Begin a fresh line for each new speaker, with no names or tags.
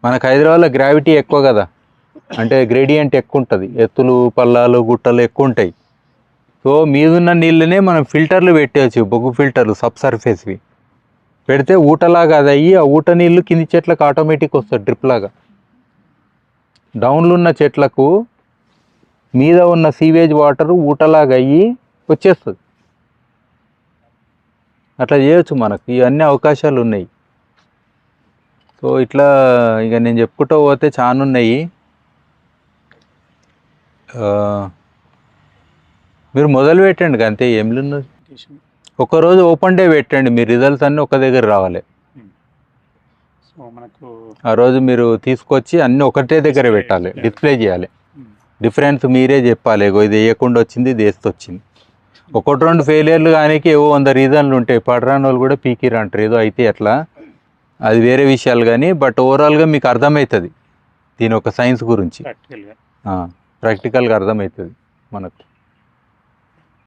మనకు హైదరాబాద్లో గ్రావిటీ ఎక్కువ కదా, అంటే గ్రేడియంట్ ఎక్కువ ఉంటుంది, ఎత్తులు పల్లాలు గుట్టలు ఎక్కువ ఉంటాయి. సో మీదున్న నీళ్ళనే మనం ఫిల్టర్లు పెట్టవచ్చు, బొగ్గు ఫిల్టర్లు సబ్ సర్ఫేస్వి పెడితే ఊటలాగా అది అయ్యి ఆ ఊట నీళ్ళు కింది చెట్లకు ఆటోమేటిక్ వస్తుంది డ్రిప్ లాగా. డౌన్లో ఉన్న చెట్లకు మీద ఉన్న సీవేజ్ వాటర్ ఊటలాగా అయ్యి వచ్చేస్తుంది. అట్లా చేయొచ్చు, మనకు ఇవన్నీ అవకాశాలు ఉన్నాయి. సో ఇట్లా ఇక నేను చెప్పుకుంటూ పోతే చాలా ఉన్నాయి. మీరు మొదలు పెట్టండి అంతే, ఏమిలున్నది. ఒకరోజు ఓపెన్ డే పెట్టండి, మీ రిజల్ట్స్ అన్నీ ఒక దగ్గర రావాలి.
సో మనకు
ఆ రోజు మీరు తీసుకొచ్చి అన్నీ ఒకటే దగ్గర పెట్టాలి, డిస్ప్లే చేయాలి. డిఫరెన్స్ మీరే చెప్పాలి, ఇది వేయకుండా వచ్చింది, ఇది వేస్తే వచ్చింది. ఒకటి రెండు ఫెయిలియర్లు కానీ ఏవో 100 రీజన్లు ఉంటాయి. పడరాని వాళ్ళు కూడా పీకిరు అంటారు, ఏదో అయితే అట్లా, అది వేరే విషయాలు. కానీ బట్ ఓవరాల్గా మీకు అర్థమవుతుంది దీని ఒక సైన్స్ గురించి, ప్రాక్టికల్గా అర్థమవుతుంది మనకు.